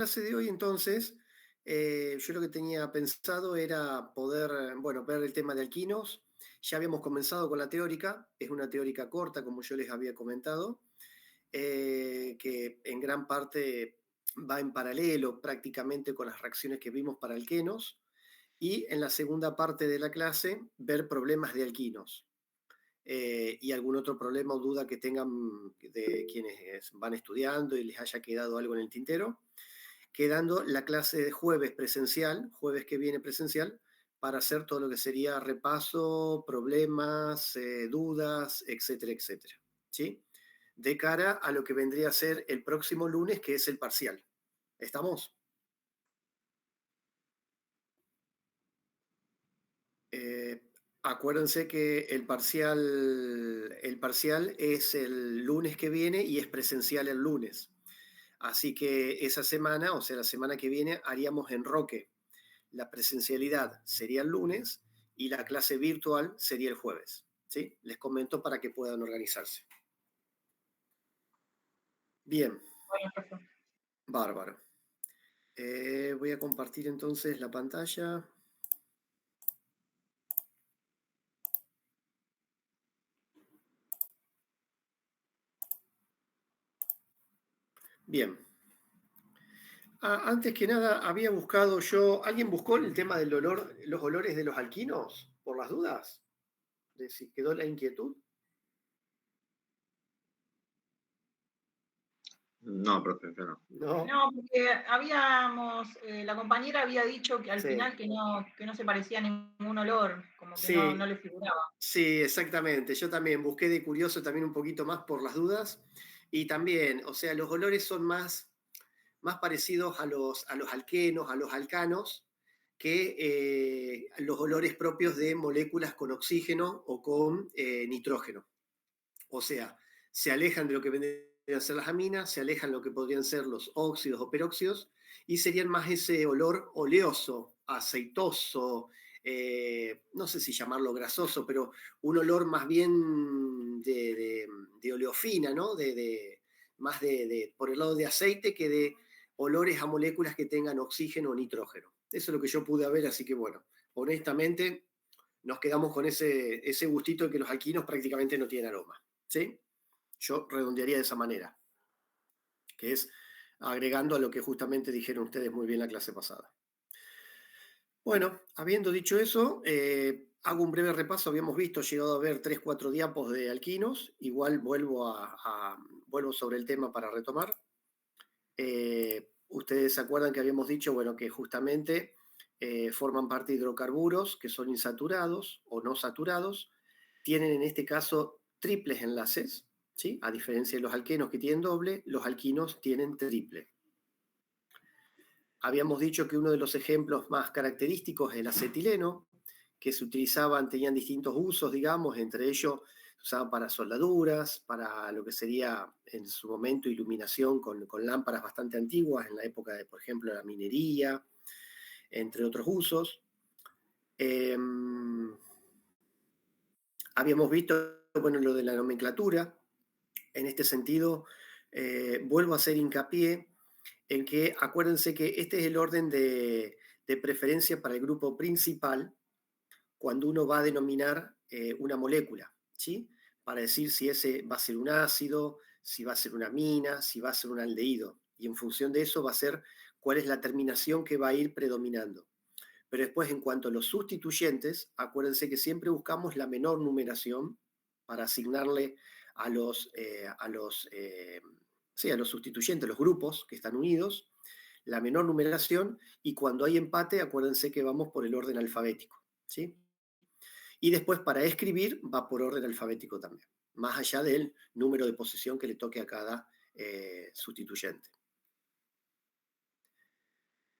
Clase de hoy, entonces, yo lo que tenía pensado era poder, bueno, ver el tema de alquinos. Ya habíamos comenzado con la teórica, es una teórica corta, como yo les había comentado, que en gran parte va en paralelo prácticamente con las reacciones que vimos para alquenos, y en la segunda parte de la clase ver problemas de alquinos. Y algún otro problema o duda que tengan de quienes van estudiando y les haya quedado algo en el tintero, quedando la clase de jueves presencial, jueves que viene presencial, para hacer todo lo que sería repaso, problemas, dudas, etcétera, etcétera. ¿Sí? De cara a lo que vendría a ser el próximo lunes, que es el parcial. ¿Estamos? Acuérdense que el parcial es el lunes que viene y es presencial el lunes. Así que esa semana, o sea, la semana que viene, haríamos enroque. La presencialidad sería el lunes y la clase virtual sería el jueves. ¿Sí? Les comento para que puedan organizarse. Bien, Bueno, perfecto. bárbaro. Voy a compartir entonces la pantalla. Bien. Antes que nada, había buscado yo. ¿Alguien buscó el tema del olor, los olores de los alquinos? Por las dudas. De si quedó la inquietud. No, profe, yo no. No. No, porque la compañera había dicho que al Sí. final que no se parecía a ningún olor, como que no, Sí, no le figuraba. sí, exactamente. Yo también busqué de curioso también un poquito más por las dudas. Y también, o sea, los olores son más parecidos a los alquenos, a los alcanos, que los olores propios de moléculas con oxígeno o con nitrógeno. O sea, se alejan de lo que vendrían a ser las aminas, se alejan de lo que podrían ser los óxidos o peróxidos, y serían más ese olor oleoso, aceitoso, no sé si llamarlo grasoso, pero un olor más bien de oleofina, ¿no? Más por el lado de aceite que de olores a moléculas que tengan oxígeno o nitrógeno. Eso es lo que yo pude ver, así que bueno, honestamente nos quedamos con ese gustito de que los alquinos prácticamente no tienen aroma. ¿Sí? Yo redondearía de esa manera, que es agregando a lo que justamente dijeron ustedes muy bien la clase pasada. Bueno, habiendo dicho eso, hago un breve repaso. Habíamos llegado a ver 3, 4 diapos de alquinos. Igual vuelvo sobre el tema para retomar. Ustedes se acuerdan que habíamos dicho, bueno, que justamente forman parte de hidrocarburos que son insaturados o no saturados. Tienen en este caso triples enlaces, ¿sí? A diferencia de los alquenos que tienen doble, los alquinos tienen triple. Habíamos dicho que uno de los ejemplos más característicos es el acetileno, que se utilizaban, tenían distintos usos, digamos, entre ellos se usaban para soldaduras, para lo que sería en su momento iluminación con lámparas bastante antiguas, en la época de, por ejemplo, la minería, entre otros usos. Habíamos visto, bueno, lo de la nomenclatura. En este sentido, vuelvo a hacer hincapié en que acuérdense que este es el orden de preferencia para el grupo principal cuando uno va a denominar una molécula, ¿sí? Para decir si ese va a ser un ácido, si va a ser una amina, si va a ser un aldehído. Y en función de eso va a ser cuál es la terminación que va a ir predominando. Pero después, en cuanto a los sustituyentes, acuérdense que siempre buscamos la menor numeración para asignarle a los sustituyentes, los grupos que están unidos, la menor numeración, y cuando hay empate, acuérdense que vamos por el orden alfabético, ¿sí? Y después, para escribir, va por orden alfabético también, más allá del número de posición que le toque a cada sustituyente.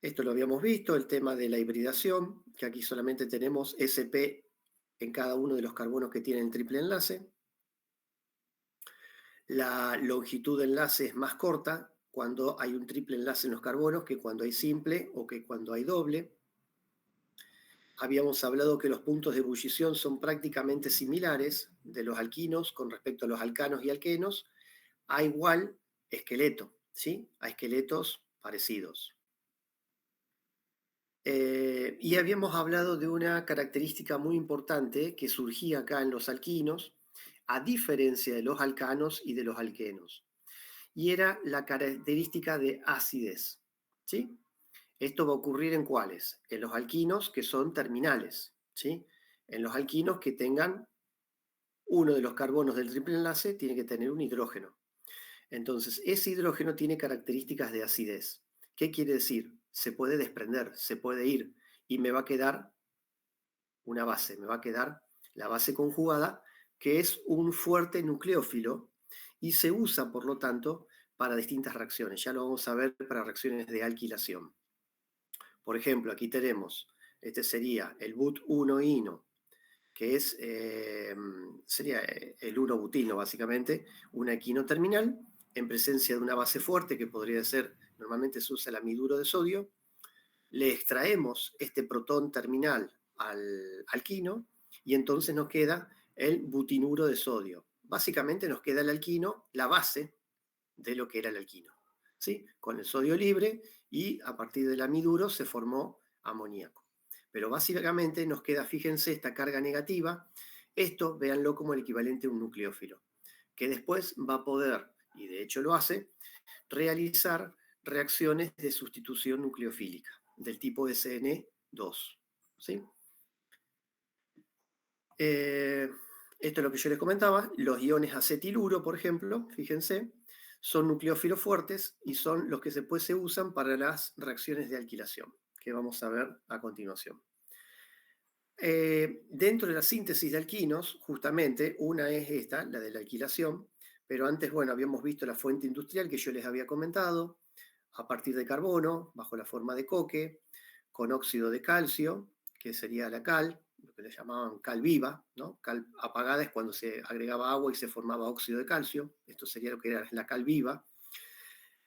Esto lo habíamos visto, el tema de la hibridación, que aquí solamente tenemos sp en cada uno de los carbonos que tienen triple enlace. La longitud de enlace es más corta cuando hay un triple enlace en los carbonos que cuando hay simple o que cuando hay doble. Habíamos hablado que los puntos de ebullición son prácticamente similares de los alquinos con respecto a los alcanos y alquenos, a igual esqueleto, ¿sí? A esqueletos parecidos. Y habíamos hablado de una característica muy importante que surgía acá en los alquinos, a diferencia de los alcanos y de los alquenos, y era la característica de acidez, ¿sí? Esto va a ocurrir en cuáles? En los alquinos que son terminales, ¿sí? En los alquinos que tengan uno de los carbonos del triple enlace tiene que tener un hidrógeno. Entonces, ese hidrógeno tiene características de acidez. ¿Qué quiere decir? Se puede desprender, se puede ir y me va a quedar una base, me va a quedar la base conjugada, que es un fuerte nucleófilo y se usa, por lo tanto, para distintas reacciones. Ya lo vamos a ver para reacciones de alquilación. Por ejemplo, aquí tenemos, este sería el but1-ino, que es, sería el 1-butilo básicamente, un alquino terminal, en presencia de una base fuerte que podría ser, normalmente se usa el amiduro de sodio, le extraemos este protón terminal al alquino y entonces nos queda el butinuro de sodio. Básicamente nos queda el alquino, la base de lo que era el alquino, ¿sí? Con el sodio libre y a partir del amiduro se formó amoníaco. Pero básicamente nos queda, fíjense, esta carga negativa. Esto, véanlo como el equivalente a un nucleófilo, que después va a poder, y de hecho lo hace, realizar reacciones de sustitución nucleofílica del tipo SN2. ¿Sí? Esto es lo que yo les comentaba. Los iones acetiluro, por ejemplo, fíjense, son nucleófilos fuertes y son los que después se usan para las reacciones de alquilación, que vamos a ver a continuación. Dentro de la síntesis de alquinos, justamente, una es esta, la de la alquilación, pero antes, bueno, habíamos visto la fuente industrial que yo les había comentado, a partir de carbono, bajo la forma de coque, con óxido de calcio, que sería la cal, lo que le llamaban cal viva, ¿no? Cal apagada es cuando se agregaba agua y se formaba óxido de calcio, esto sería lo que era la cal viva.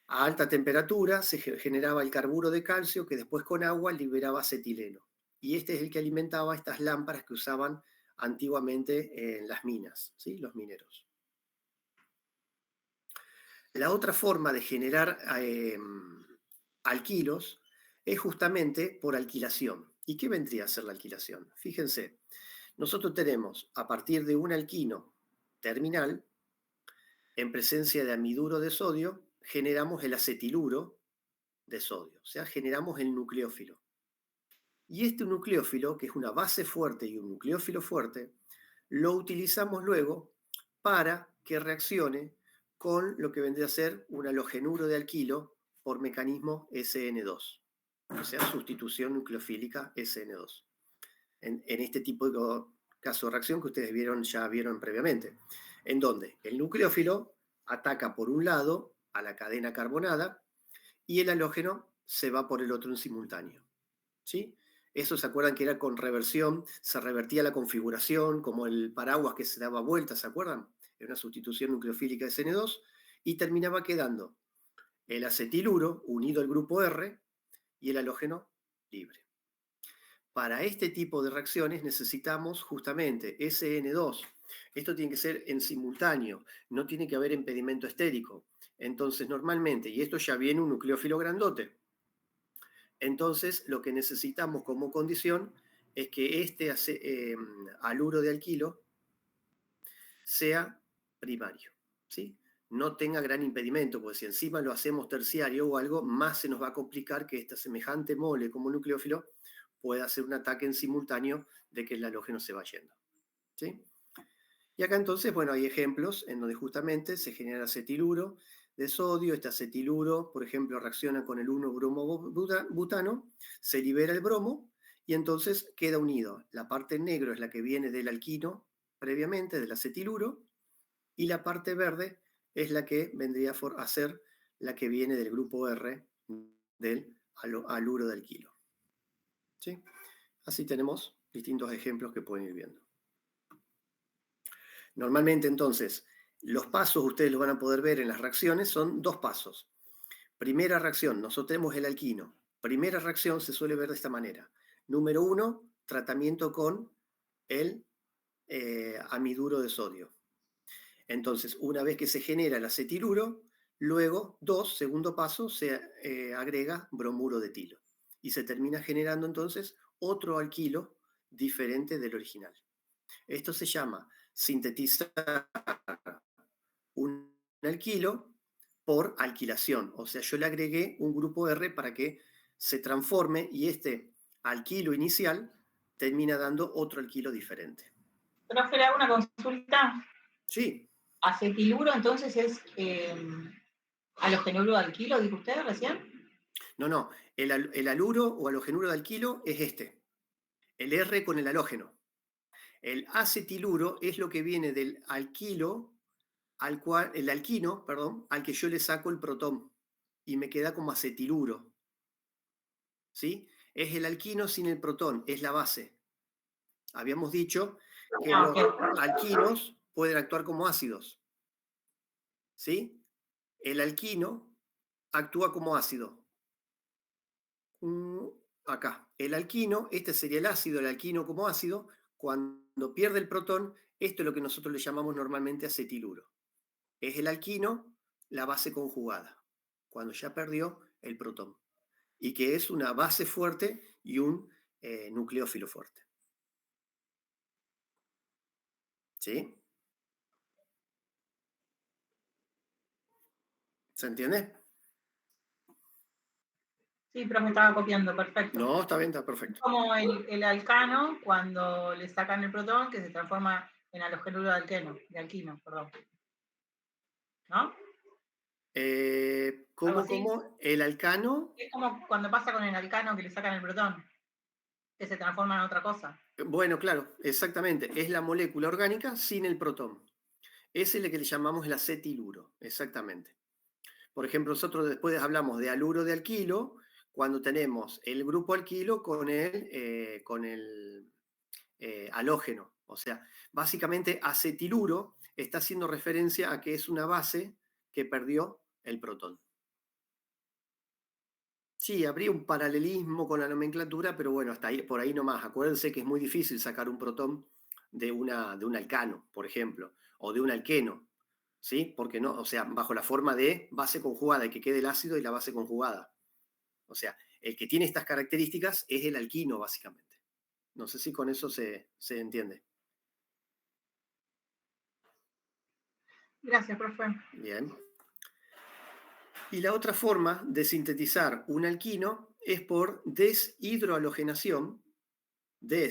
A alta temperatura se generaba el carburo de calcio que después con agua liberaba acetileno. Y este es el que alimentaba estas lámparas que usaban antiguamente en las minas, ¿sí? Los mineros. La otra forma de generar alquilos es justamente por alquilación. ¿Y qué vendría a ser la alquilación? Fíjense, nosotros tenemos a partir de un alquino terminal, en presencia de amiduro de sodio, generamos el acetiluro de sodio, o sea, generamos el nucleófilo. Y este nucleófilo, que es una base fuerte y un nucleófilo fuerte, lo utilizamos luego para que reaccione con lo que vendría a ser un halogenuro de alquilo por mecanismo SN2, o sea, sustitución nucleofílica SN2. En este tipo de caso de reacción que ustedes ya vieron previamente, en donde el nucleófilo ataca por un lado a la cadena carbonada y el halógeno se va por el otro en simultáneo. ¿Sí? Eso se acuerdan que era con reversión, se revertía la configuración, como el paraguas que se daba vuelta, ¿se acuerdan? Era una sustitución nucleofílica de SN2 y terminaba quedando el acetiluro unido al grupo R y el halógeno libre. Para este tipo de reacciones necesitamos justamente SN2. Esto tiene que ser en simultáneo, no tiene que haber impedimento estérico. Entonces, normalmente, y esto ya viene un nucleófilo grandote, entonces lo que necesitamos como condición es que este haluro de alquilo sea primario, ¿sí? No tenga gran impedimento, porque si encima lo hacemos terciario o algo, más se nos va a complicar que esta semejante mole como nucleófilo pueda hacer un ataque en simultáneo de que el halógeno se va yendo, ¿sí? Y acá entonces, bueno, hay ejemplos en donde justamente se genera acetiluro de sodio. Este acetiluro, por ejemplo, reacciona con el 1-bromo-butano, se libera el bromo y entonces queda unido. La parte negro es la que viene del alquino previamente, del acetiluro, y la parte verde es la que vendría a ser la que viene del grupo R del haluro de alquilo. ¿Sí? Así tenemos distintos ejemplos que pueden ir viendo. Normalmente, entonces, los pasos, ustedes los van a poder ver en las reacciones, son dos pasos. Primera reacción, nosotros tenemos el alquino. Primera reacción se suele ver de esta manera. Número 1, tratamiento con el amiduro de sodio. Entonces, una vez que se genera el acetiluro, Luego, 2, segundo paso, se agrega bromuro de etilo. Y se termina generando entonces otro alquilo diferente del original. Esto se llama sintetizar un alquilo por alquilación. O sea, yo le agregué un grupo R para que se transforme y este alquilo inicial termina dando otro alquilo diferente. Profe, le hago una consulta. Sí. Acetiluro entonces es halogenuro de alquilo, dijo usted recién. No. El aluro o halogenuro de alquilo es este. El R con el halógeno. El acetiluro es lo que viene del alquilo el alquino, perdón, al que yo le saco el protón y me queda como acetiluro. ¿Sí? Es el alquino sin el protón, es la base. Habíamos dicho que los alquinos pueden actuar como ácidos. ¿Sí? El alquino actúa como ácido. Acá, el alquino, este sería el ácido, el alquino como ácido. Cuando pierde el protón, esto es lo que nosotros le llamamos normalmente acetiluro. Es el alquino, la base conjugada, cuando ya perdió el protón. Y que es una base fuerte y un nucleófilo fuerte. ¿Sí? ¿Se entiende? Sí, pero me estaba copiando, perfecto. No, está bien, está perfecto. Es como el alcano cuando le sacan el protón que se transforma en halogenuro de alquino, perdón. ¿No? ¿Cómo? El alcano. Es como cuando pasa con el alcano que le sacan el protón, que se transforma en otra cosa. Bueno, claro, exactamente. Es la molécula orgánica sin el protón. Es el que le llamamos el acetiluro, exactamente. Por ejemplo, nosotros después hablamos de aluro de alquilo cuando tenemos el grupo alquilo con el halógeno. O sea, básicamente acetiluro está haciendo referencia a que es una base que perdió el protón. Sí, habría un paralelismo con la nomenclatura, pero bueno, hasta ahí, por ahí nomás. Acuérdense que es muy difícil sacar un protón de un alcano, por ejemplo, o de un alqueno, ¿sí? Porque no, o sea, bajo la forma de base conjugada, y que quede el ácido y la base conjugada. O sea, el que tiene estas características es el alquino, básicamente. No sé si con eso se entiende. Gracias, profe. Bien. Y la otra forma de sintetizar un alquino es por deshidrohalogenación de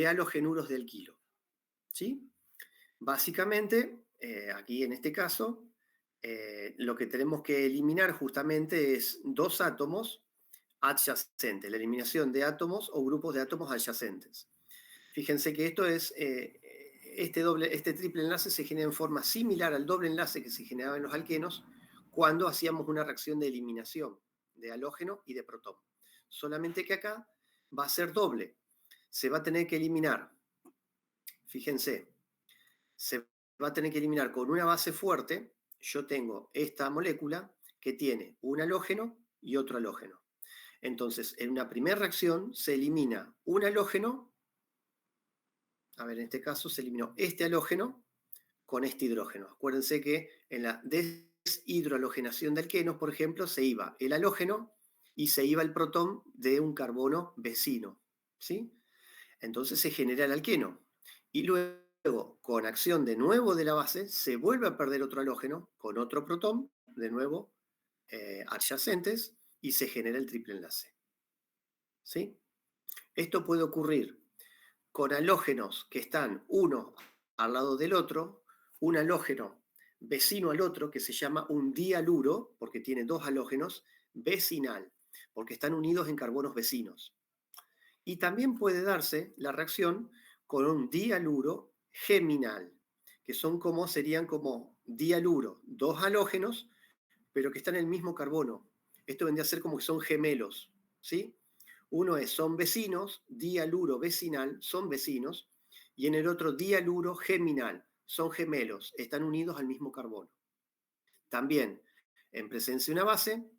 halogenuros de alquilo. ¿Sí? Básicamente, aquí en este caso, lo que tenemos que eliminar justamente es dos átomos adyacentes, la eliminación de átomos o grupos de átomos adyacentes. Fíjense que esto es, este triple enlace se genera en forma similar al doble enlace que se generaba en los alquenos cuando hacíamos una reacción de eliminación de halógeno y de protón. Solamente que acá va a ser doble. Se va a tener que eliminar, fíjense, se va a tener que eliminar con una base fuerte. Yo tengo esta molécula que tiene un halógeno y otro halógeno. Entonces, en una primera reacción se elimina un halógeno. A ver, en este caso se eliminó este halógeno con este hidrógeno. Acuérdense que en la deshidrohalogenación de alquenos, por ejemplo, se iba el halógeno y se iba el protón de un carbono vecino. ¿Sí? Entonces se genera el alqueno. Y luego, con acción de nuevo de la base, se vuelve a perder otro halógeno con otro protón, de nuevo adyacentes, y se genera el triple enlace. ¿Sí? Esto puede ocurrir con halógenos que están uno al lado del otro, un halógeno vecino al otro, que se llama un dialuro, porque tiene dos halógenos, vecinal, porque están unidos en carbonos vecinos. Y también puede darse la reacción con un dialuro geminal, que serían como dialuro, dos halógenos, pero que están en el mismo carbono. Esto vendría a ser como que son gemelos, ¿sí? Son vecinos, dialuro vecinal, son vecinos, y en el otro dialuro geminal, son gemelos, están unidos al mismo carbono. También, en presencia de una base,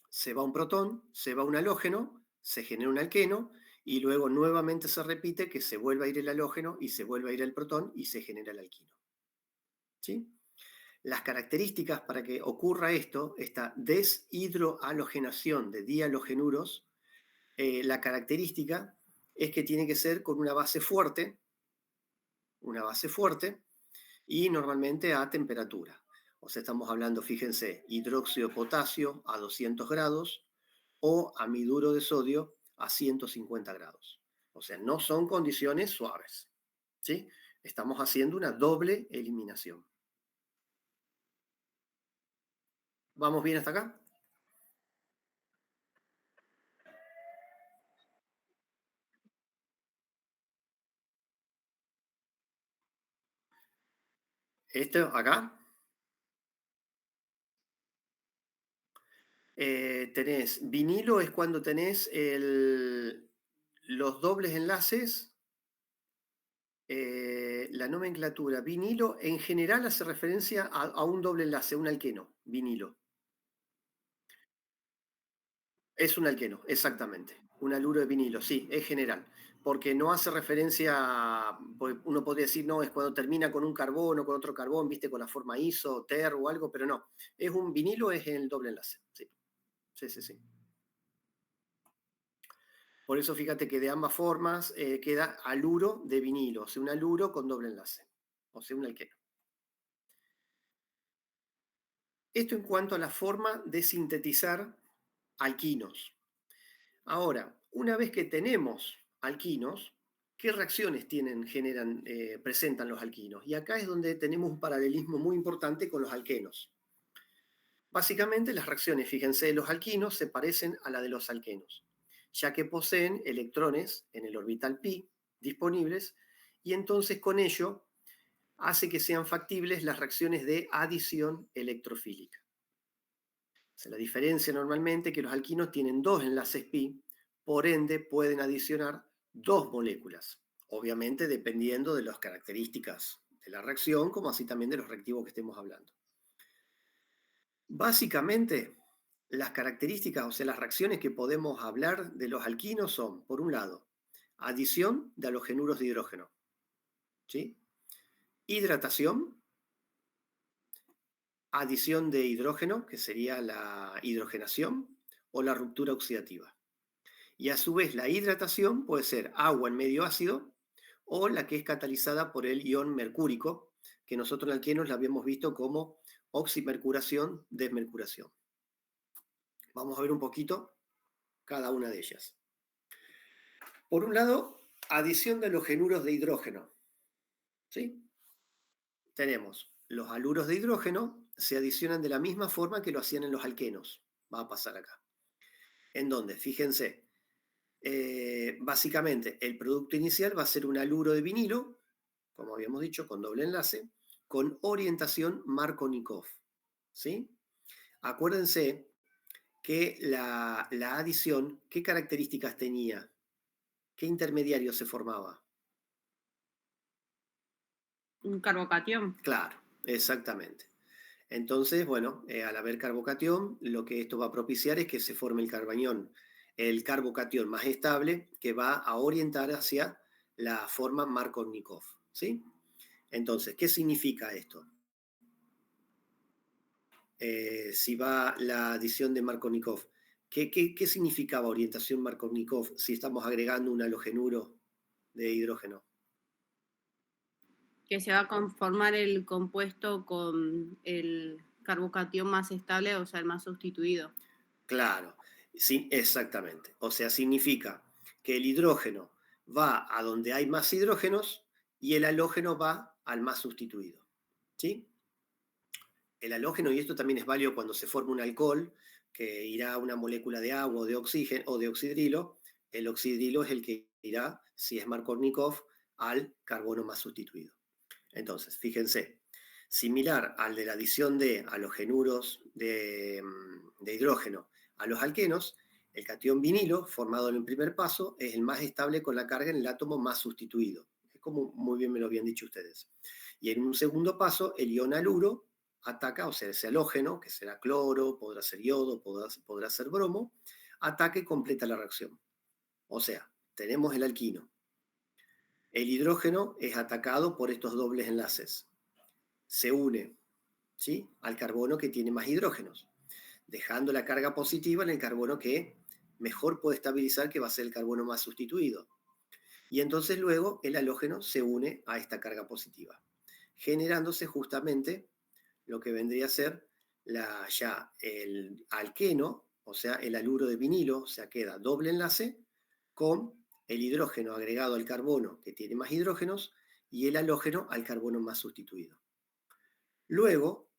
se va un protón, se va un halógeno, se genera un alqueno, y luego nuevamente se repite que se vuelve a ir el halógeno y se vuelve a ir el protón y se genera el alquino. ¿Sí? Las características para que ocurra esto, esta deshidrohalogenación de dihalogenuros, la característica es que tiene que ser con una base fuerte y normalmente a temperatura. O sea, estamos hablando, fíjense, hidróxido de potasio a 200 grados o amiduro de sodio a 150 grados. O sea, no son condiciones suaves, ¿sí? Estamos haciendo una doble eliminación. ¿Vamos bien hasta acá? Esto acá. Tenés vinilo, es cuando tenés los dobles enlaces. La nomenclatura vinilo en general hace referencia a un doble enlace, un alqueno, vinilo. Es un alqueno, exactamente. Un haluro de vinilo, sí, es general. Porque no hace referencia, uno podría decir, no, es cuando termina con un carbón o con otro carbón, viste, con la forma iso, ter o algo, pero no. Es un vinilo, es el doble enlace. Sí, sí, sí, sí. Por eso fíjate que de ambas formas queda haluro de vinilo, o sea, un haluro con doble enlace, o sea, un alqueno. Esto en cuanto a la forma de sintetizar alquinos. Ahora, una vez que tenemos alquinos, ¿qué reacciones presentan los alquinos? Y acá es donde tenemos un paralelismo muy importante con los alquenos. Básicamente las reacciones, fíjense, de los alquinos se parecen a la de los alquenos, ya que poseen electrones en el orbital pi disponibles y entonces con ello hace que sean factibles las reacciones de adición electrofílica. O sea, la diferencia normalmente es que los alquinos tienen dos enlaces pi, por ende pueden adicionar dos moléculas, obviamente dependiendo de las características de la reacción, como así también de los reactivos que estemos hablando. Básicamente, las características, o sea, las reacciones que podemos hablar de los alquinos son, por un lado, adición de halogenuros de hidrógeno, ¿sí? Hidratación, adición de hidrógeno, que sería la hidrogenación, o la ruptura oxidativa. Y a su vez, la hidratación puede ser agua en medio ácido o la que es catalizada por el ion mercúrico, que nosotros en alquenos la habíamos visto como oximercuración, desmercuración. Vamos a ver un poquito cada una de ellas. Por un lado, adición de halogenuros de hidrógeno. ¿Sí? Tenemos los haluros de hidrógeno, se adicionan de la misma forma que lo hacían en los alquenos. Va a pasar acá. ¿En dónde? Fíjense. Básicamente, el producto inicial va a ser un haluro de vinilo, como habíamos dicho, con doble enlace, con orientación Markovnikov. ¿Sí? Acuérdense que la adición, ¿qué características tenía? ¿Qué intermediario se formaba? Un carbocatión. Claro, exactamente. Entonces, bueno, al haber carbocatión, lo que esto va a propiciar es que se forme el carbocatión más estable, que va a orientar hacia la forma Markovnikov. ¿Sí? Entonces, ¿qué significa esto? Si va la adición de Markovnikov, ¿qué significaba orientación Markovnikov si estamos agregando un halogenuro de hidrógeno? Que se va a conformar el compuesto con el carbocatión más estable, o sea, el más sustituido. Claro, sí, exactamente. O sea, significa que el hidrógeno va a donde hay más hidrógenos y el halógeno va al más sustituido. ¿Sí? El halógeno, y esto también es válido cuando se forma un alcohol, que irá a una molécula de agua o de oxígeno o de oxidrilo, el oxidrilo es el que irá, si es Markovnikov, al carbono más sustituido. Entonces, fíjense, similar al de la adición de halogenuros de hidrógeno a los alquenos, el catión vinilo, formado en el primer paso, es el más estable con la carga en el átomo más sustituido. Es como muy bien me lo habían dicho ustedes. Y en un segundo paso, el ion haluro ataca, o sea, ese halógeno, que será cloro, podrá ser yodo, podrá ser bromo, ataca y completa la reacción. O sea, tenemos el alquino. El hidrógeno es atacado por estos dobles enlaces. Se une ¿sí? Al carbono que tiene más hidrógenos, dejando la carga positiva en el carbono que mejor puede estabilizar, que va a ser el carbono más sustituido. Y entonces luego el halógeno se une a esta carga positiva, generándose justamente lo que vendría a ser ya el alqueno, o sea, el haluro de vinilo, o sea, queda doble enlace con el hidrógeno agregado al carbono que tiene más hidrógenos y el halógeno al carbono más sustituido. Luego,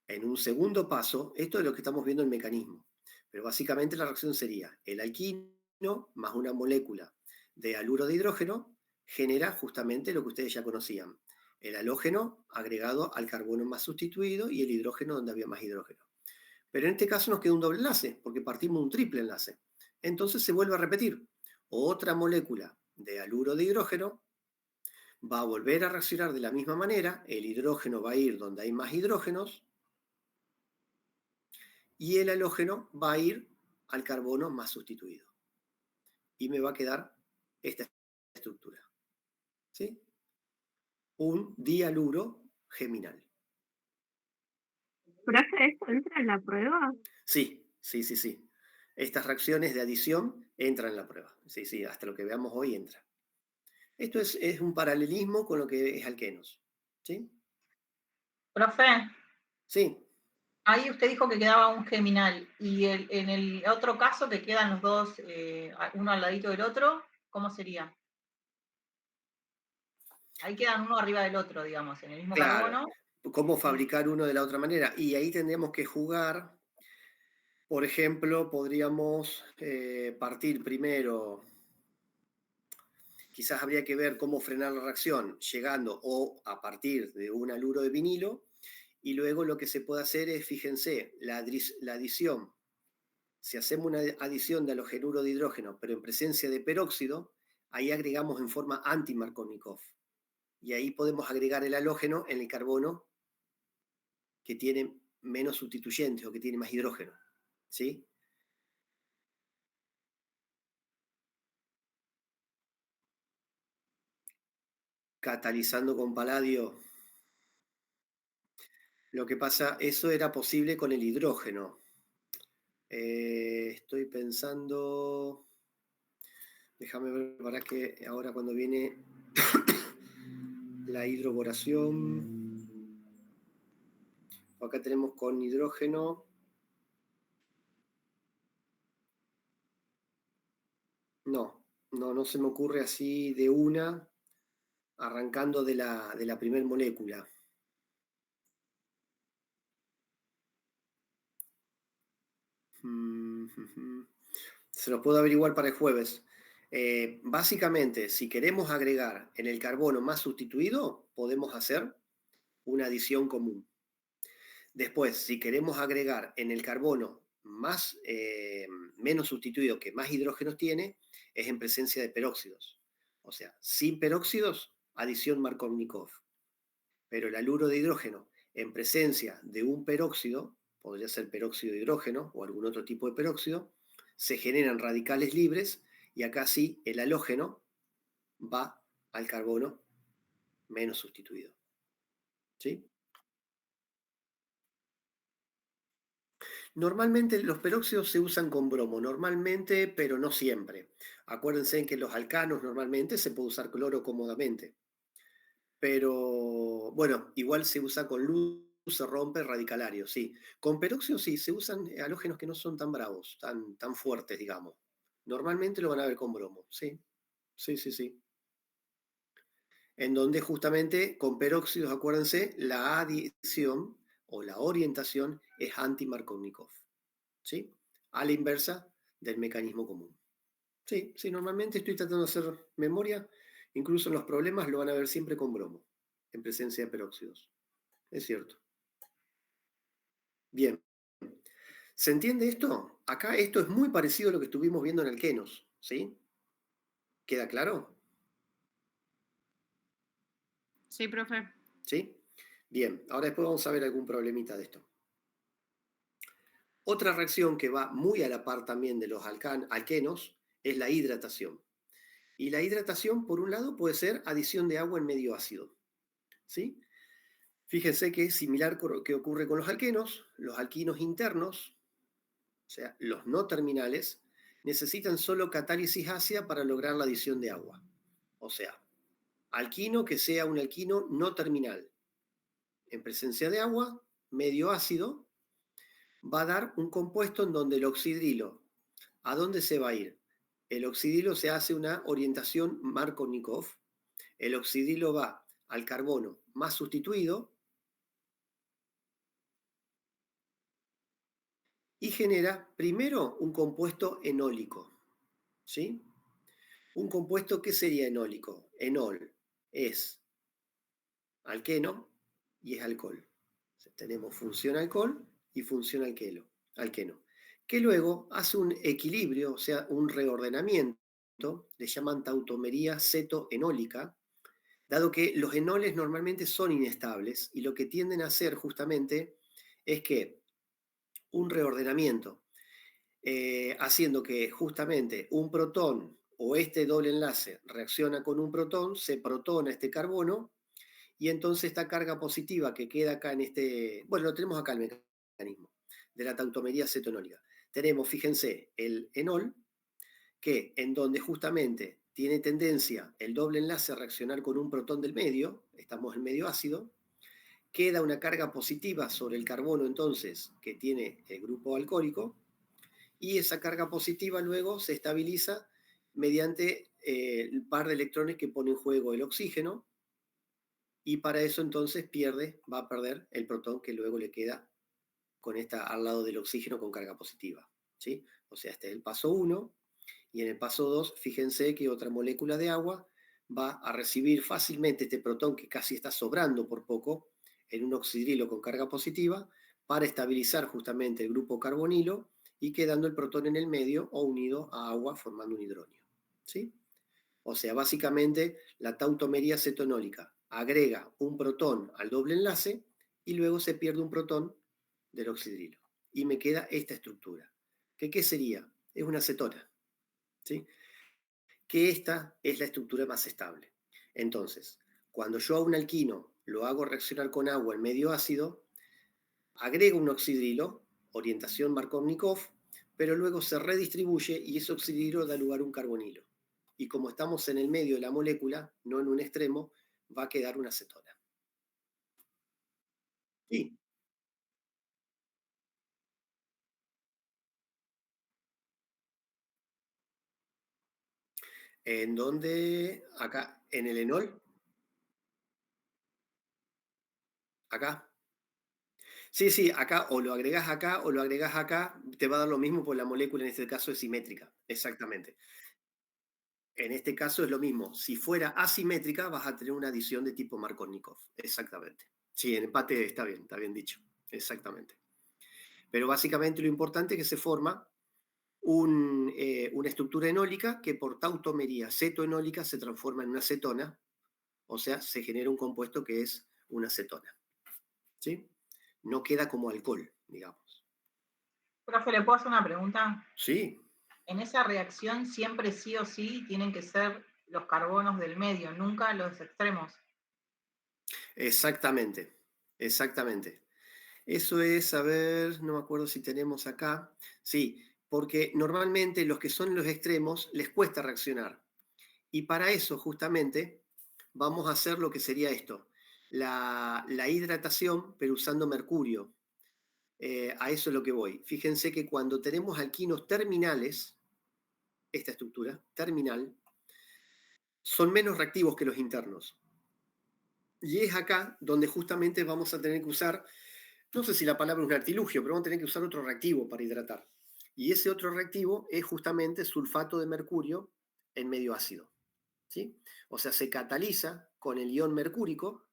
en un segundo paso, esto es lo que estamos viendo en el mecanismo, pero básicamente la reacción sería el alquino más una molécula de haluro de hidrógeno genera justamente lo que ustedes ya conocían, el halógeno agregado al carbono más sustituido y el hidrógeno donde había más hidrógeno. Pero en este caso nos queda un doble enlace, porque partimos de un triple enlace. Entonces se vuelve a repetir. Otra molécula de haluro de hidrógeno va a volver a reaccionar de la misma manera, el hidrógeno va a ir donde hay más hidrógenos y el halógeno va a ir al carbono más sustituido. Y me va a quedar esta estructura. ¿Sí? Un dihaluro geminal. ¿Profe, esto entra en la prueba? Sí, sí, sí, sí. Estas reacciones de adición entran en la prueba. Sí, sí, hasta lo que veamos hoy entra. Esto es un paralelismo con lo que es alquenos. ¿Sí? Profe, Sí. ahí usted dijo que quedaba un geminal. Y en el otro caso, que quedan los dos, uno al ladito del otro, ¿cómo sería? Ahí quedan uno arriba del otro, digamos, en el mismo Claro. carbono. ¿Cómo fabricar uno de la otra manera? Y ahí tendríamos que jugar. Por ejemplo, podríamos partir primero, quizás habría que ver cómo frenar la reacción, llegando o a partir de un haluro de vinilo, y luego lo que se puede hacer es, fíjense, la adición. Si hacemos una adición de halogenuro de hidrógeno, pero en presencia de peróxido, ahí agregamos en forma anti-Markovnikov. Y ahí podemos agregar el halógeno en el carbono que tiene menos sustituyentes o que tiene más hidrógeno. ¿Sí? Catalizando con paladio. Lo que pasa, eso era posible con el hidrógeno. Estoy pensando. Déjame ver para que ahora cuando viene la hidroboración. Acá tenemos con hidrógeno. No se me ocurre así de una, arrancando de la primer molécula. Se los puedo averiguar para el jueves. Básicamente, si queremos agregar en el carbono más sustituido, podemos hacer una adición común. Después, si queremos agregar en el carbono menos sustituido, que más hidrógenos tiene, es en presencia de peróxidos. O sea, sin peróxidos, adición Markovnikov. Pero el haluro de hidrógeno en presencia de un peróxido, podría ser peróxido de hidrógeno o algún otro tipo de peróxido, se generan radicales libres y acá sí el halógeno va al carbono menos sustituido. ¿Sí? Normalmente los peróxidos se usan con bromo, normalmente, pero no siempre. Acuérdense que en los alcanos normalmente se puede usar cloro cómodamente. Pero bueno, igual se usa con luz, se rompe radicalario, sí. Con peróxido sí, se usan halógenos que no son tan bravos, tan fuertes, digamos. Normalmente lo van a ver con bromo, sí. Sí, sí, sí. En donde justamente con peróxidos, acuérdense, la adición o la orientación es anti-Markovnikov, ¿sí? A la inversa del mecanismo común. Sí, sí, normalmente estoy tratando de hacer memoria, incluso en los problemas lo van a ver siempre con bromo, en presencia de peróxidos. Es cierto. Bien. ¿Se entiende esto? Acá esto es muy parecido a lo que estuvimos viendo en alquenos, ¿sí? ¿Queda claro? Sí, profe. ¿Sí? Bien, ahora después vamos a ver algún problemita de esto. Otra reacción que va muy a la par también de los alquenos es la hidratación. Y la hidratación, por un lado, puede ser adición de agua en medio ácido, ¿sí? Fíjense que es similar que ocurre con los alquenos. Los alquinos internos, o sea, los no terminales, necesitan solo catálisis ácida para lograr la adición de agua. O sea, alquino que sea un alquino no terminal. En presencia de agua, medio ácido, va a dar un compuesto en donde el oxidrilo, ¿a dónde se va a ir? El oxidrilo se hace una orientación Markovnikov. El oxidrilo va al carbono más sustituido y genera primero un compuesto enólico. ¿Sí? Un compuesto que sería enólico. Enol es alqueno y es alcohol. Tenemos función alcohol y función alqueno, que luego hace un equilibrio, o sea, un reordenamiento, le llaman tautomería cetoenólica, dado que los enoles normalmente son inestables y lo que tienden a hacer justamente es que un reordenamiento, haciendo que justamente un protón o este doble enlace reacciona con un protón, se protona este carbono y entonces esta carga positiva que queda acá en este, bueno, lo tenemos acá el mecanismo de la tautomería cetoenólica. Tenemos, fíjense, el enol, que en donde justamente tiene tendencia el doble enlace a reaccionar con un protón del medio, estamos en medio ácido, queda una carga positiva sobre el carbono entonces que tiene el grupo alcohólico, y esa carga positiva luego se estabiliza mediante el par de electrones que pone en juego el oxígeno, y para eso entonces va a perder el protón que luego le queda con esta al lado del oxígeno con carga positiva. ¿Sí? O sea, este es el paso 1, y en el paso 2, fíjense que otra molécula de agua va a recibir fácilmente este protón que casi está sobrando por poco en un oxidrilo con carga positiva para estabilizar justamente el grupo carbonilo y quedando el protón en el medio o unido a agua formando un hidronio. ¿Sí? O sea, básicamente la tautomería cetoenólica agrega un protón al doble enlace y luego se pierde un protón del oxidrilo. Y me queda esta estructura. ¿Qué sería? Es una acetona. ¿Sí? Que esta es la estructura más estable. Entonces, cuando yo a un alquino lo hago reaccionar con agua en medio ácido, agrego un oxidrilo, orientación Markovnikov, pero luego se redistribuye y ese oxidrilo da lugar a un carbonilo. Y como estamos en el medio de la molécula, no en un extremo, va a quedar una acetona. Sí. ¿En dónde? Acá, en el enol. Acá. Sí, acá o lo agregás acá o lo agregás acá, te va a dar lo mismo porque la molécula en este caso es simétrica. Exactamente. En este caso es lo mismo. Si fuera asimétrica, vas a tener una adición de tipo Markovnikov. Exactamente. Sí, en empate está bien dicho. Exactamente. Pero básicamente lo importante es que se forma una estructura enólica que por tautomería cetoenólica se transforma en una acetona, o sea, se genera un compuesto que es una acetona. ¿Sí? No queda como alcohol, digamos. Profe, ¿le puedo hacer una pregunta? Sí. En esa reacción siempre sí o sí tienen que ser los carbonos del medio, nunca los extremos. Exactamente. Eso es, a ver, no me acuerdo si tenemos acá. Sí, porque normalmente los que son los extremos les cuesta reaccionar. Y para eso, justamente, vamos a hacer lo que sería esto. La hidratación, pero usando mercurio. A eso es lo que voy. Fíjense que cuando tenemos alquinos terminales, esta estructura, terminal, son menos reactivos que los internos. Y es acá donde justamente vamos a tener que usar, no sé si la palabra es un artilugio, pero vamos a tener que usar otro reactivo para hidratar. Y ese otro reactivo es justamente sulfato de mercurio en medio ácido. ¿Sí? O sea, se cataliza con el ion mercúrico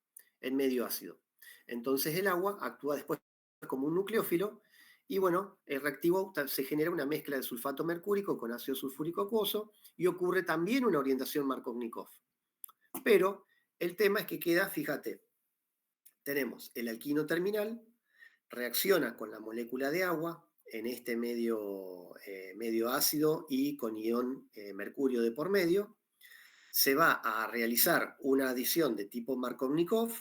en medio ácido. Entonces el agua actúa después como un nucleófilo y bueno, el reactivo se genera una mezcla de sulfato mercúrico con ácido sulfúrico acuoso y ocurre también una orientación Markovnikov. Pero el tema es que queda, fíjate, tenemos el alquino terminal, reacciona con la molécula de agua en este medio ácido y con ion mercurio de por medio, se va a realizar una adición de tipo Markovnikov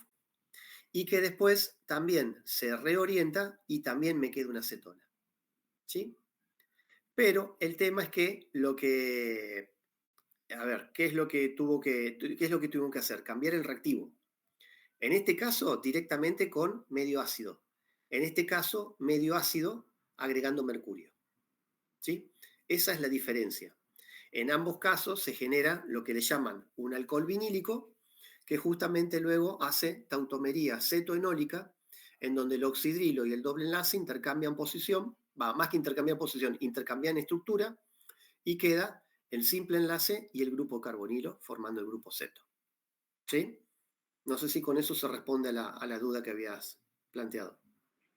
y que después también se reorienta y también me queda una cetona. ¿Sí? Pero el tema es que a ver, ¿qué es lo que tuvimos que hacer? Cambiar el reactivo. En este caso, directamente con medio ácido. En este caso, medio ácido agregando mercurio. ¿Sí? Esa es la diferencia. En ambos casos se genera lo que le llaman un alcohol vinílico, que justamente luego hace tautomería cetoenólica, en donde el oxidrilo y el doble enlace intercambian posición, más que intercambian posición, intercambian estructura, y queda el simple enlace y el grupo carbonilo formando el grupo ceto. ¿Sí? No sé si con eso se responde a la duda que habías planteado.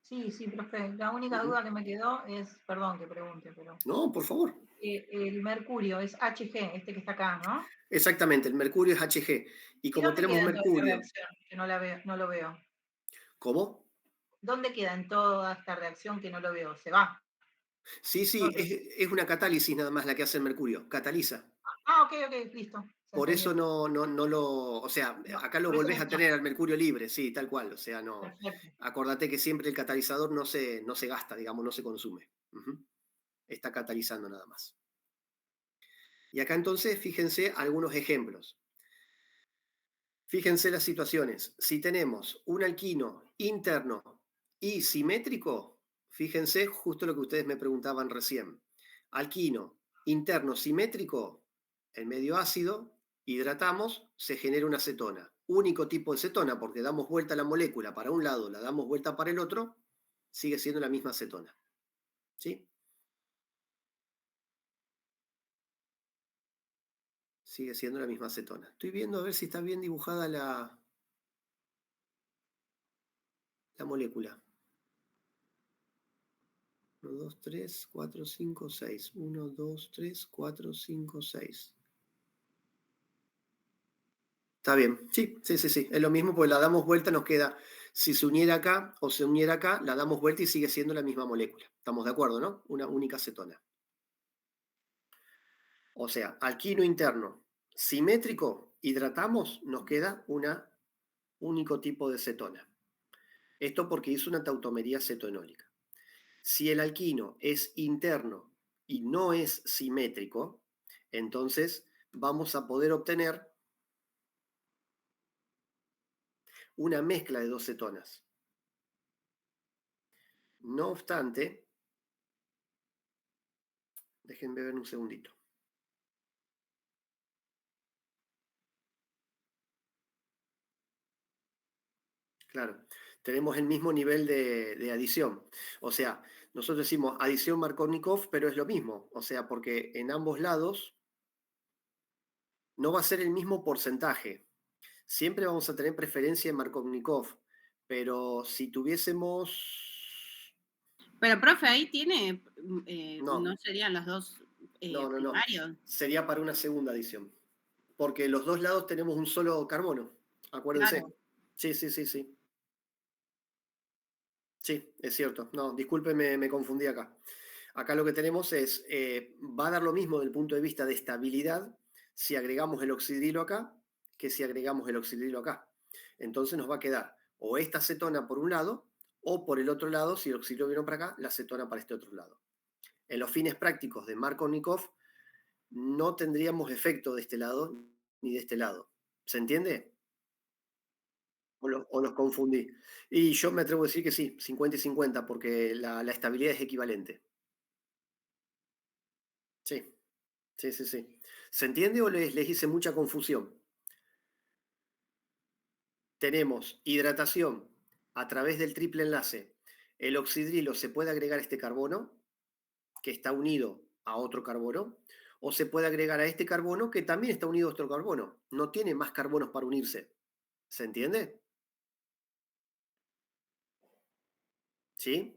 Sí, sí, profe. La única duda que me quedó es, perdón que pregunte, pero No, por favor. el mercurio es Hg, este que está acá, ¿no? Exactamente, el mercurio es Hg. Y ¿Y como dónde tenemos queda en toda esta mercurio, reacción? Que no lo veo. ¿cómo? ¿Dónde queda en toda esta reacción que no lo veo? Se va. Sí, sí, ¿Dónde? es una catálisis nada más la que hace el mercurio, cataliza. Ah, ok, ok, listo. Se Por eso entendió. no lo, o sea, No, acá lo por eso no volvés a está. tener al mercurio libre, sí, tal cual, o sea, no, Perfecto. acordate que siempre el catalizador no se gasta, digamos, no se consume. Ujú. Está catalizando nada más. Y acá entonces, fíjense algunos ejemplos. Fíjense las situaciones. Si tenemos un alquino interno y simétrico, fíjense justo lo que ustedes me preguntaban recién. Alquino interno simétrico, el medio ácido, hidratamos, se genera una cetona. Único tipo de cetona, porque damos vuelta a la molécula para un lado, la damos vuelta para el otro, sigue siendo la misma cetona. ¿Sí? Sigue siendo la misma cetona. Estoy viendo a ver si está bien dibujada la molécula. 1, 2, 3, 4, 5, 6. 1, 2, 3, 4, 5, 6. Está bien. Sí, sí, sí, sí. Es lo mismo, porque la damos vuelta, nos queda, si se uniera acá o se uniera acá, la damos vuelta y sigue siendo la misma molécula. Estamos de acuerdo, ¿no? Una única cetona. O sea, alquino interno simétrico, hidratamos, nos queda un único tipo de cetona. Esto porque hizo una tautomería cetoenólica. Si el alquino es interno y no es simétrico, entonces vamos a poder obtener una mezcla de dos cetonas. No obstante, déjenme ver un segundito. Claro, tenemos el mismo nivel de adición. O sea, nosotros decimos adición Markovnikov, pero es lo mismo. O sea, porque en ambos lados no va a ser el mismo porcentaje. Siempre vamos a tener preferencia en Markovnikov, pero si tuviésemos... Pero, profe, ahí tiene, No, ¿no serían los dos no. primarios? Sería para una segunda adición. Porque los dos lados tenemos un solo carbono. Acuérdense. Claro. Sí, sí, sí, sí. Sí, es cierto. No, discúlpeme, me confundí acá. Acá lo que tenemos es, va a dar lo mismo desde el punto de vista de estabilidad si agregamos el oxidrilo acá que si agregamos el oxidrilo acá. Entonces nos va a quedar o esta cetona por un lado o por el otro lado, si el oxidrilo vino para acá, la cetona para este otro lado. En los fines prácticos de Markovnikov no tendríamos efecto de este lado ni de este lado. ¿Se entiende? O los confundí. Y yo me atrevo a decir que sí, 50 y 50, porque la estabilidad es equivalente. Sí, sí, sí, sí. ¿Se entiende o les hice mucha confusión? Tenemos hidratación a través del triple enlace. El oxidrilo se puede agregar a este carbono, que está unido a otro carbono, o se puede agregar a este carbono, que también está unido a otro carbono. No tiene más carbonos para unirse. ¿Se entiende? ¿Sí?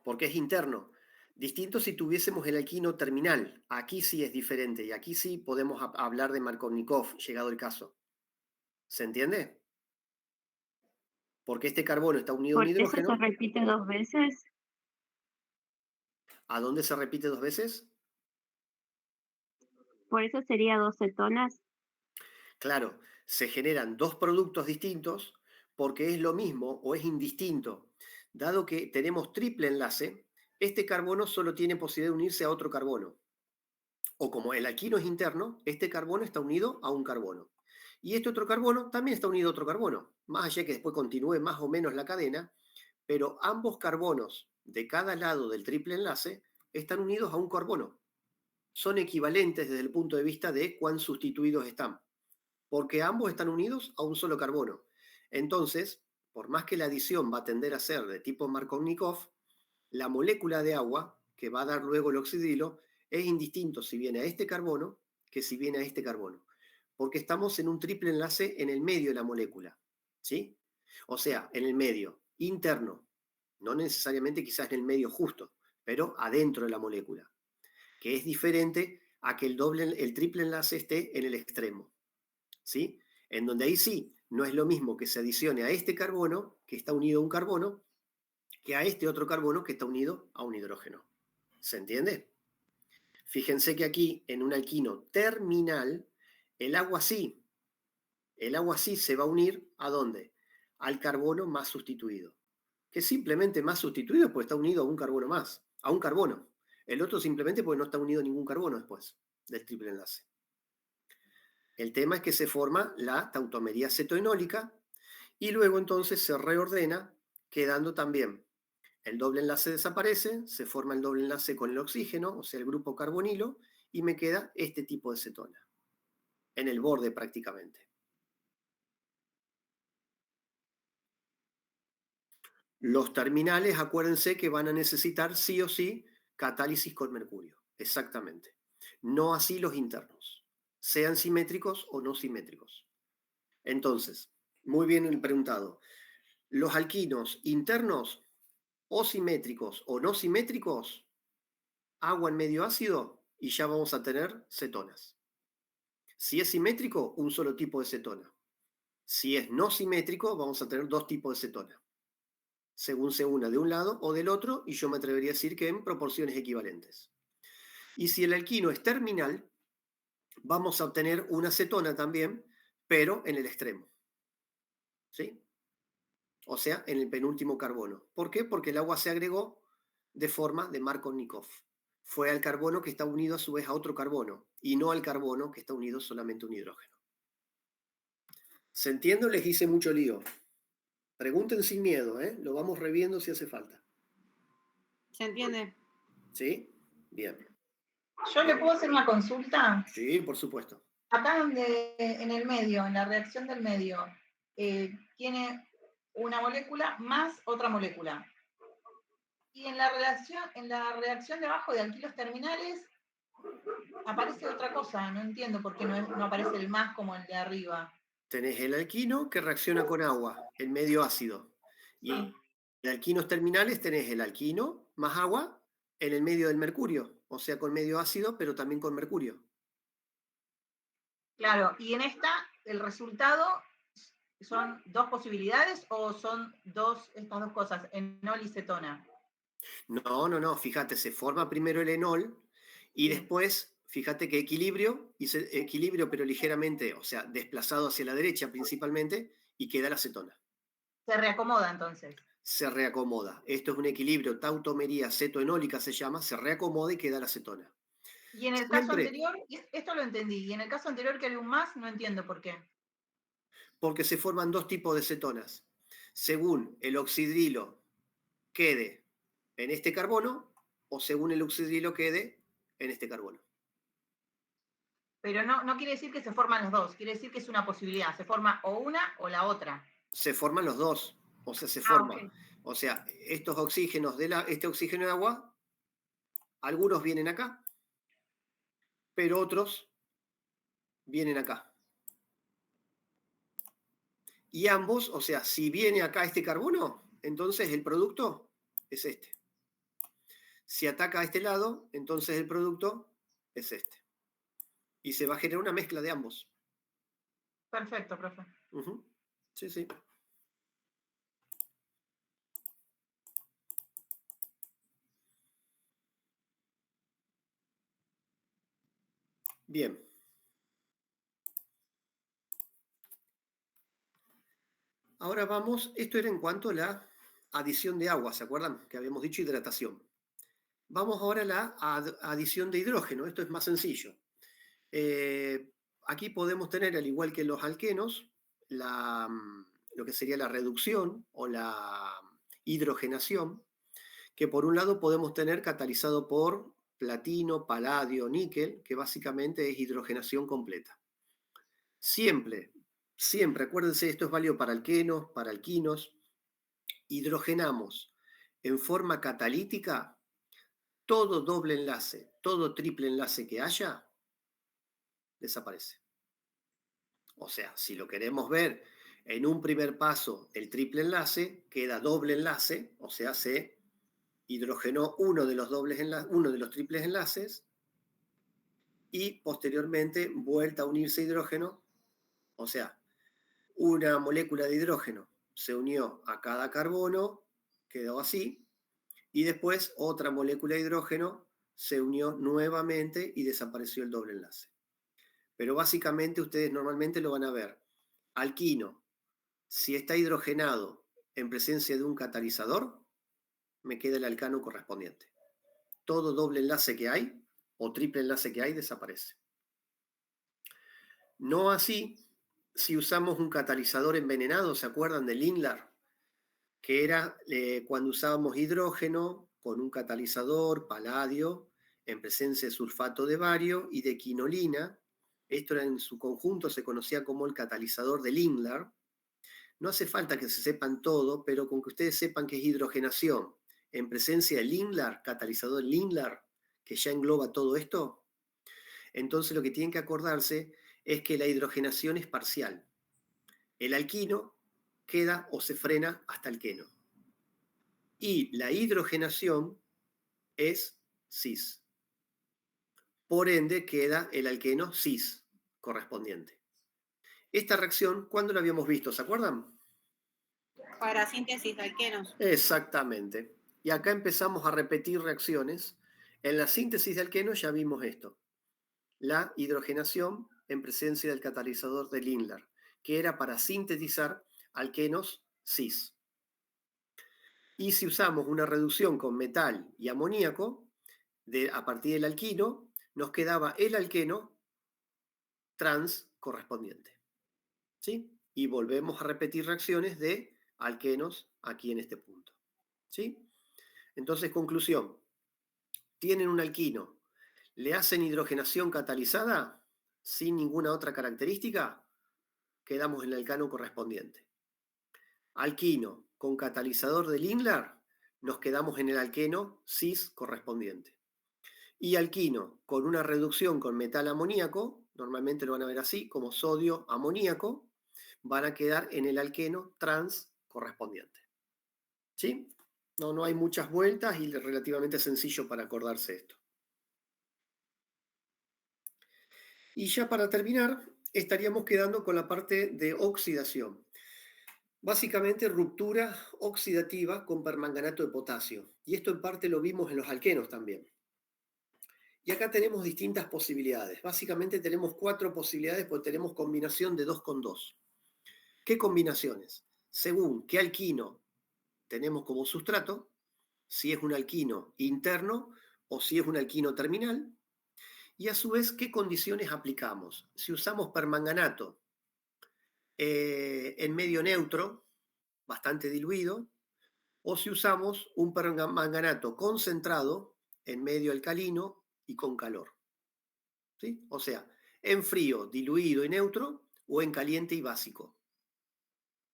Porque es interno. Distinto si tuviésemos el alquino terminal. Aquí sí es diferente y aquí sí podemos hablar de Markovnikov, llegado el caso. ¿Se entiende? Porque este carbono está unido a un Por eso se hidrógeno. repite dos veces. ¿A dónde se repite dos veces? Por eso sería dos cetonas. Claro, se generan dos productos distintos porque es lo mismo o es indistinto. Dado que tenemos triple enlace, este carbono solo tiene posibilidad de unirse a otro carbono. O como el alquino es interno, este carbono está unido a un carbono. Y este otro carbono también está unido a otro carbono. Más allá que después continúe más o menos la cadena, pero ambos carbonos de cada lado del triple enlace están unidos a un carbono. Son equivalentes desde el punto de vista de cuán sustituidos están, porque ambos están unidos a un solo carbono. Entonces, por más que la adición va a tender a ser de tipo Markovnikov, la molécula de agua que va a dar luego el oxidrilo es indistinto si viene a este carbono que si viene a este carbono, porque estamos en un triple enlace en el medio de la molécula, ¿sí? O sea, en el medio interno, no necesariamente quizás en el medio justo, pero adentro de la molécula, que es diferente a que el triple enlace esté en el extremo, ¿sí? En donde ahí sí, no es lo mismo que se adicione a este carbono, que está unido a un carbono, que a este otro carbono que está unido a un hidrógeno. ¿Se entiende? Fíjense que aquí, en un alquino terminal, el agua sí se va a unir ¿a dónde? Al carbono más sustituido. Que simplemente más sustituido pues está unido a un carbono más, a un carbono. El otro simplemente porque no está unido a ningún carbono después del triple enlace. El tema es que se forma la tautomería cetoenólica y luego entonces se reordena, quedando también el doble enlace desaparece, se forma el doble enlace con el oxígeno, o sea, el grupo carbonilo, y me queda este tipo de cetona, en el borde prácticamente. Los terminales, acuérdense que van a necesitar sí o sí catálisis con mercurio, exactamente. No así los internos, sean simétricos o no simétricos. Entonces, muy bien preguntado. Los alquinos internos, o simétricos o no simétricos, agua en medio ácido y ya vamos a tener cetonas. Si es simétrico, un solo tipo de cetona. Si es no simétrico, vamos a tener dos tipos de cetona, según se una de un lado o del otro, y yo me atrevería a decir que en proporciones equivalentes. Y si el alquino es terminal, vamos a obtener una cetona también, pero en el extremo. ¿Sí? O sea, en el penúltimo carbono. ¿Por qué? Porque el agua se agregó de forma de Markovnikov. Fue al carbono que está unido a su vez a otro carbono, y no al carbono que está unido solamente a un hidrógeno. ¿Se entiende o les hice mucho lío? Pregunten sin miedo, ¿eh? Lo vamos reviendo si hace falta. ¿Se entiende? ¿Sí? Bien. ¿Yo le puedo hacer una consulta? Sí, por supuesto. Acá donde, en el medio, en la reacción del medio, tiene una molécula más otra molécula. Y en la reacción de abajo de alquilos terminales aparece otra cosa, no entiendo por qué no aparece el más como el de arriba. Tenés el alquino que reacciona con agua, el medio ácido. Y Sí. en alquinos terminales tenés el alquino más agua en el medio del mercurio, o sea, con medio ácido, pero también con mercurio. Claro, y en esta, el resultado son dos posibilidades o son estas dos cosas, enol y cetona. No, fíjate, se forma primero el enol y Sí. después, fíjate que equilibrio pero ligeramente, o sea, desplazado hacia la derecha principalmente, y queda la cetona. Se reacomoda entonces. Se reacomoda. Esto es un equilibrio, tautomería cetoenólica se llama, se reacomoda y queda la cetona. Y en el caso anterior, esto lo entendí, y en el caso anterior que había un más, no entiendo por qué. Porque se forman dos tipos de cetonas. Según el oxidrilo quede en este carbono o según el oxidrilo quede en este carbono. Pero no quiere decir que se forman los dos, quiere decir que es una posibilidad, se forma o una o la otra. Se forman los dos, o sea, se forma. Okay. O sea, estos oxígenos este oxígeno de agua, algunos vienen acá, pero otros vienen acá. Y ambos, o sea, si viene acá este carbono, entonces el producto es este. Si ataca a este lado, entonces el producto es este. Y se va a generar una mezcla de ambos. Perfecto, profe. Sí, sí. Bien. Ahora vamos, esto era en cuanto a la adición de agua, ¿se acuerdan? Que habíamos dicho hidratación. Vamos ahora a la adición de hidrógeno, esto es más sencillo. Aquí podemos tener, al igual que los alquenos, lo que sería la reducción o la hidrogenación, que por un lado podemos tener catalizado por platino, paladio, níquel, que básicamente es hidrogenación completa. Siempre, acuérdense, esto es válido para alquenos, para alquinos, hidrogenamos en forma catalítica todo doble enlace, todo triple enlace que haya, desaparece. O sea, si lo queremos ver en un primer paso, el triple enlace, queda doble enlace, o sea, se hidrogenó uno de los triples enlaces y posteriormente vuelta a unirse hidrógeno, o sea, una molécula de hidrógeno se unió a cada carbono, quedó así, y después otra molécula de hidrógeno se unió nuevamente y desapareció el doble enlace. Pero básicamente ustedes normalmente lo van a ver. Alquino, si está hidrogenado en presencia de un catalizador, me queda el alcano correspondiente. Todo doble enlace que hay o triple enlace que hay desaparece. No así si usamos un catalizador envenenado, ¿se acuerdan de Lindlar? Que era cuando usábamos hidrógeno con un catalizador, paladio, en presencia de sulfato de bario y de quinolina. Esto era, en su conjunto se conocía como el catalizador de Lindlar. No hace falta que se sepan todo, pero con que ustedes sepan que es hidrogenación en presencia de Lindlar, catalizador Lindlar, que ya engloba todo esto, entonces lo que tienen que acordarse es que la hidrogenación es parcial. El alquino queda o se frena hasta el queno. Y la hidrogenación es cis. Por ende queda el alqueno cis correspondiente. Esta reacción, ¿cuándo la habíamos visto? ¿Se acuerdan? Para síntesis de alquenos. Exactamente. Y acá empezamos a repetir reacciones. En la síntesis de alquenos ya vimos esto. La hidrogenación en presencia del catalizador de Lindlar, que era para sintetizar alquenos cis. Y si usamos una reducción con metal y amoníaco, a partir del alquino, nos quedaba el alqueno trans correspondiente. ¿Sí? Y volvemos a repetir reacciones de alquenos aquí en este punto. ¿Sí? Entonces, conclusión. Tienen un alquino, le hacen hidrogenación catalizada sin ninguna otra característica, quedamos en el alcano correspondiente. Alquino con catalizador de Lindlar, nos quedamos en el alqueno cis correspondiente. Y alquino con una reducción con metal amoníaco, normalmente lo van a ver así, como sodio amoníaco, van a quedar en el alqueno trans correspondiente. ¿Sí? No hay muchas vueltas y relativamente sencillo para acordarse esto. Y ya para terminar, estaríamos quedando con la parte de oxidación. Básicamente ruptura oxidativa con permanganato de potasio. Y esto en parte lo vimos en los alquenos también. Y acá tenemos distintas posibilidades. Básicamente tenemos 4 posibilidades porque tenemos combinación de 2 con 2. ¿Qué combinaciones? Según qué alquino tenemos como sustrato, si es un alquino interno o si es un alquino terminal, y a su vez qué condiciones aplicamos. Si usamos permanganato en medio neutro, bastante diluido, o si usamos un permanganato concentrado en medio alcalino y con calor. ¿Sí? O sea, en frío, diluido y neutro, o en caliente y básico.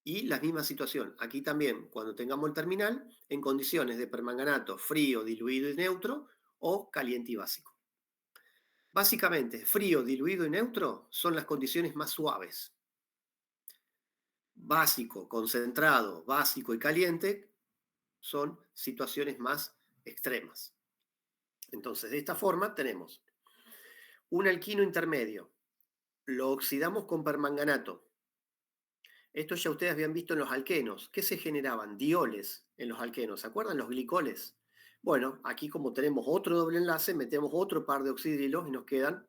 Y la misma situación, aquí también, cuando tengamos el terminal, en condiciones de permanganato frío, diluido y neutro, o caliente y básico. Básicamente, frío, diluido y neutro son las condiciones más suaves. Básico, concentrado, básico y caliente son situaciones más extremas. Entonces, de esta forma tenemos un alquino intermedio. Lo oxidamos con permanganato. Esto ya ustedes habían visto en los alquenos. ¿Qué se generaban? Dioles en los alquenos. ¿Se acuerdan? Los glicoles. Bueno, aquí como tenemos otro doble enlace, metemos otro par de oxidrilos y nos quedan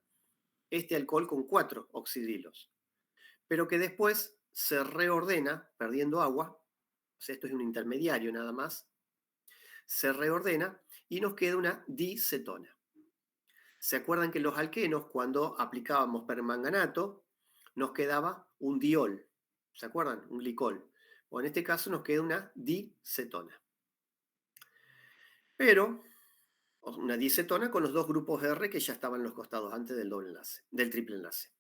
este alcohol con 4 oxidrilos. Pero que después se reordena, perdiendo agua, o sea, esto es un intermediario nada más, se reordena y nos queda una dicetona. ¿Se acuerdan que los alquenos, cuando aplicábamos permanganato, nos quedaba un diol? ¿Se acuerdan? Un glicol. O en este caso nos queda una dicetona. Pero una dicetona con los dos grupos R que ya estaban en los costados antes del doble enlace, del triple enlace.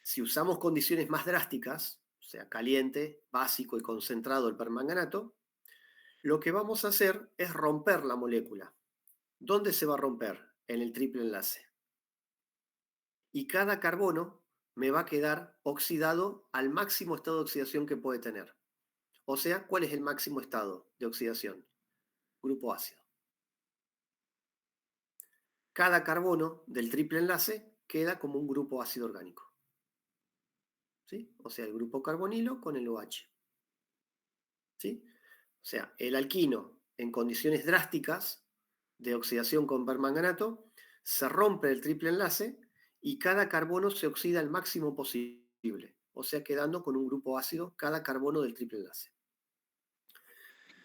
Si usamos condiciones más drásticas, o sea, caliente, básico y concentrado el permanganato, lo que vamos a hacer es romper la molécula. ¿Dónde se va a romper? En el triple enlace. Y cada carbono me va a quedar oxidado al máximo estado de oxidación que puede tener. O sea, ¿cuál es el máximo estado de oxidación? Grupo ácido. Cada carbono del triple enlace queda como un grupo ácido orgánico. ¿Sí? O sea, el grupo carbonilo con el OH. ¿Sí? O sea, el alquino en condiciones drásticas de oxidación con permanganato se rompe el triple enlace y cada carbono se oxida al máximo posible. O sea, quedando con un grupo ácido cada carbono del triple enlace.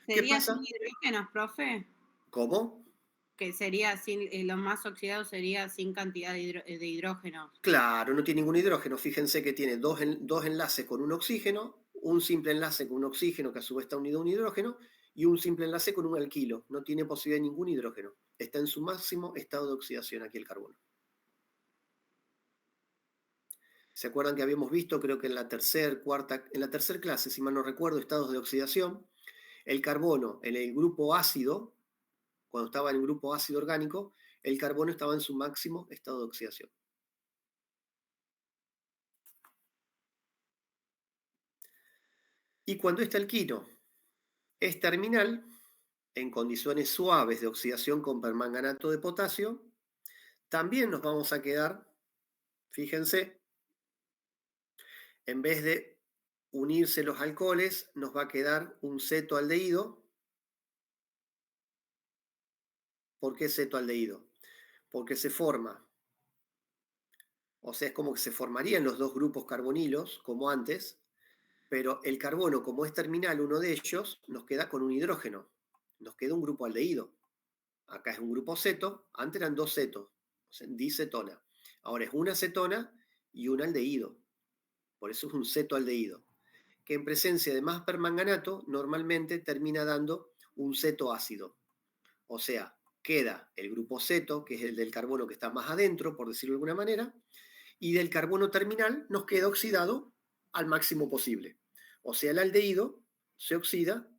¿Qué ¿Sería pasa? sin hidrógenos, profe? ¿Cómo? Que sería sin, los más oxidados sería sin cantidad de hidrógenos. Claro, no tiene ningún hidrógeno. Fíjense que tiene dos enlaces con un oxígeno, un simple enlace con un oxígeno que a su vez está unido a un hidrógeno y un simple enlace con un alquilo. No tiene posibilidad de ningún hidrógeno. Está en su máximo estado de oxidación aquí el carbono. ¿Se acuerdan que habíamos visto, creo que en la tercera clase, si mal no recuerdo, estados de oxidación? El carbono en el grupo ácido, cuando estaba en el grupo ácido orgánico, el carbono estaba en su máximo estado de oxidación. Y cuando este alquino es terminal, en condiciones suaves de oxidación con permanganato de potasio, también nos vamos a quedar, fíjense, en vez de unirse los alcoholes, nos va a quedar un cetoaldehído. ¿Por qué cetoaldehído? Porque se forma, o sea, es como que se formarían los dos grupos carbonilos, como antes, pero el carbono, como es terminal uno de ellos, nos queda con un hidrógeno, nos queda un grupo aldehído. Acá es un grupo ceto, antes eran dos cetos, o sea, dicetona. Ahora es una cetona y un aldehído, por eso es un cetoaldehído, que en presencia de más permanganato normalmente termina dando un cetoácido. O sea, queda el grupo ceto, que es el del carbono que está más adentro, por decirlo de alguna manera, y del carbono terminal nos queda oxidado al máximo posible. O sea, el aldehído se oxida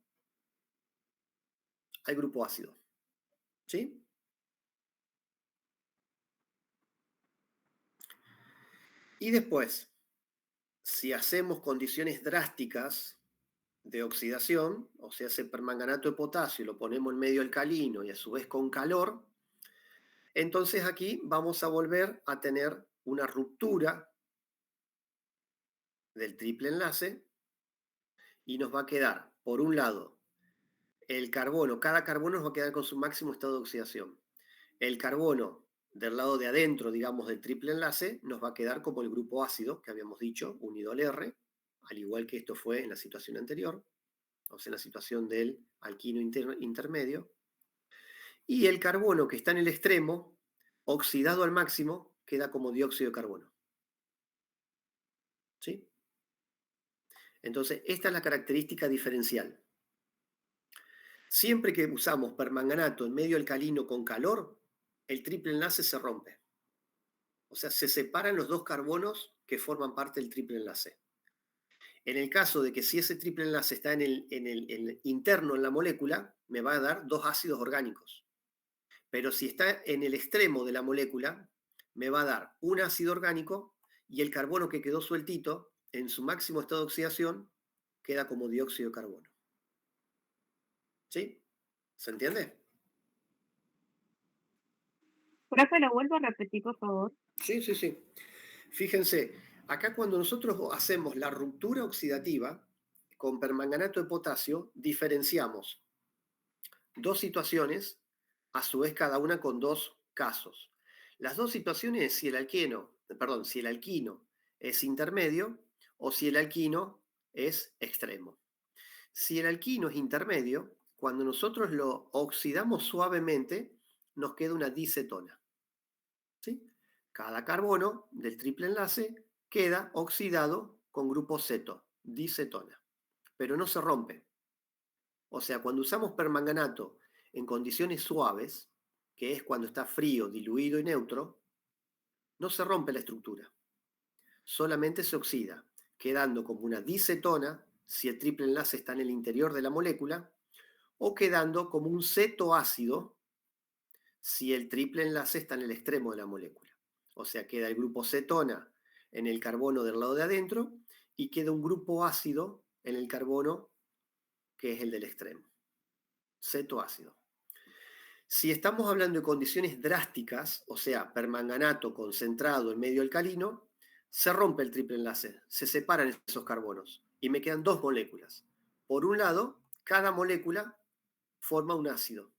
al grupo ácido. ¿Sí? Y después, si hacemos condiciones drásticas de oxidación, o sea, ese permanganato de potasio lo ponemos en medio alcalino y a su vez con calor, entonces aquí vamos a volver a tener una ruptura del triple enlace y nos va a quedar, por un lado, el carbono, cada carbono nos va a quedar con su máximo estado de oxidación. El carbono del lado de adentro, digamos, del triple enlace, nos va a quedar como el grupo ácido que habíamos dicho, unido al R, al igual que esto fue en la situación anterior, o sea, en la situación del alquino intermedio. Y el carbono que está en el extremo, oxidado al máximo, queda como dióxido de carbono. ¿Sí? Entonces, esta es la característica diferencial. Siempre que usamos permanganato en medio alcalino con calor, el triple enlace se rompe. O sea, se separan los dos carbonos que forman parte del triple enlace. En el caso de que si ese triple enlace está en el interno en la molécula, me va a dar dos ácidos orgánicos. Pero si está en el extremo de la molécula, me va a dar un ácido orgánico y el carbono que quedó sueltito, en su máximo estado de oxidación, queda como dióxido de carbono. ¿Sí? ¿Se entiende? Profe, lo vuelvo a repetir, por favor. Sí, sí, sí. Fíjense, acá cuando nosotros hacemos la ruptura oxidativa con permanganato de potasio, diferenciamos dos situaciones, a su vez cada una con dos casos. Las dos situaciones es si el alquino es intermedio o si el alquino es extremo. Si el alquino es intermedio, cuando nosotros lo oxidamos suavemente, nos queda una dicetona. ¿Sí? Cada carbono del triple enlace queda oxidado con grupo ceto, dicetona, pero no se rompe. O sea, cuando usamos permanganato en condiciones suaves, que es cuando está frío, diluido y neutro, no se rompe la estructura, solamente se oxida, quedando como una dicetona si el triple enlace está en el interior de la molécula, o quedando como un cetoácido si el triple enlace está en el extremo de la molécula. O sea, queda el grupo cetona en el carbono del lado de adentro y queda un grupo ácido en el carbono que es el del extremo. Cetoácido. Si estamos hablando de condiciones drásticas, o sea, permanganato concentrado en medio alcalino, se rompe el triple enlace, se separan esos carbonos y me quedan dos moléculas. Por un lado, cada molécula forma un ácido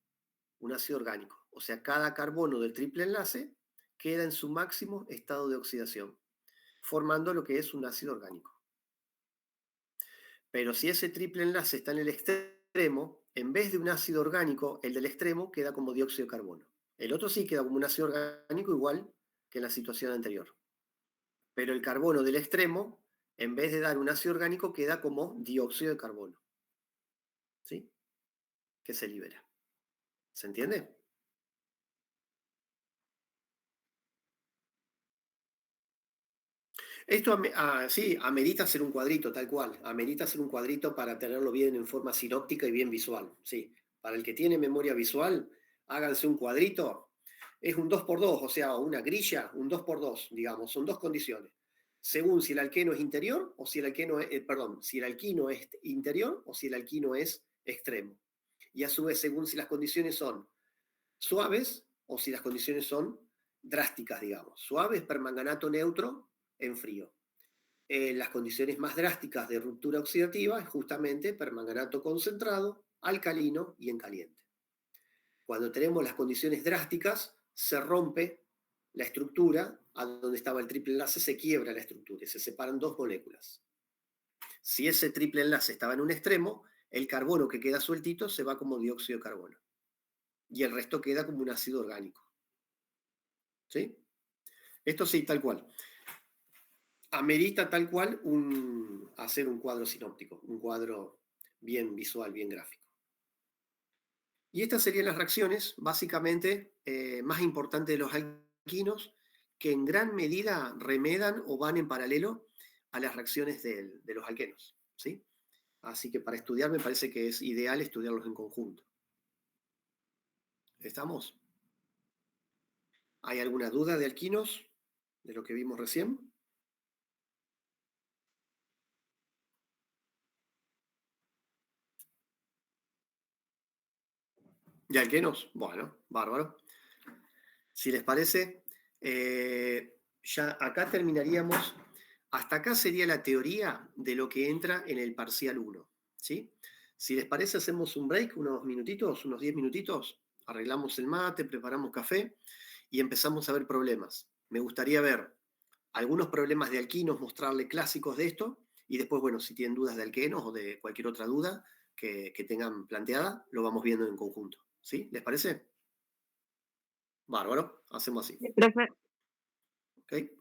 orgánico. O sea, cada carbono del triple enlace queda en su máximo estado de oxidación, formando lo que es un ácido orgánico. Pero si ese triple enlace está en el extremo, en vez de un ácido orgánico, el del extremo queda como dióxido de carbono. El otro sí queda como un ácido orgánico igual que en la situación anterior. Pero el carbono del extremo, en vez de dar un ácido orgánico, queda como dióxido de carbono. ¿Sí? Que se libera. ¿Se entiende? Esto sí, amerita hacer un cuadrito, tal cual. Amerita hacer un cuadrito para tenerlo bien en forma sinóptica y bien visual. Sí. Para el que tiene memoria visual, háganse un cuadrito. Es un 2x2, o sea, una grilla, un 2x2, digamos. Son dos condiciones. Según si el alqueno es interior o si el alqueno es, si el alquino es interior o si el alquino es extremo. Y a su vez, según si las condiciones son suaves o si las condiciones son drásticas, digamos. Suaves, permanganato neutro en frío. Las condiciones más drásticas de ruptura oxidativa es justamente permanganato concentrado, alcalino y en caliente. Cuando tenemos las condiciones drásticas, se rompe la estructura, a donde estaba el triple enlace se quiebra la estructura y se separan dos moléculas. Si ese triple enlace estaba en un extremo, el carbono que queda sueltito se va como dióxido de carbono y el resto queda como un ácido orgánico. ¿Sí? Esto sí, tal cual. Amerita tal cual hacer un cuadro sinóptico, un cuadro bien visual, bien gráfico. Y estas serían las reacciones, básicamente, más importantes de los alquinos, que en gran medida remedan o van en paralelo a las reacciones de los alquenos. ¿Sí? Así que para estudiar me parece que es ideal estudiarlos en conjunto. ¿Estamos? ¿Hay alguna duda de alquinos, de lo que vimos recién? ¿De alquenos? Bueno, bárbaro. Si les parece, ya acá terminaríamos. Hasta acá sería la teoría de lo que entra en el parcial 1. ¿Sí? Si les parece, hacemos un break, unos minutitos, unos 10 minutitos, arreglamos el mate, preparamos café y empezamos a ver problemas. Me gustaría ver algunos problemas de alquinos, mostrarle clásicos de esto, y después, bueno, si tienen dudas de alquenos o de cualquier otra duda que tengan planteada, lo vamos viendo en conjunto. ¿Sí? ¿Les parece? Bárbaro, hacemos así. Profe, ¿Ok?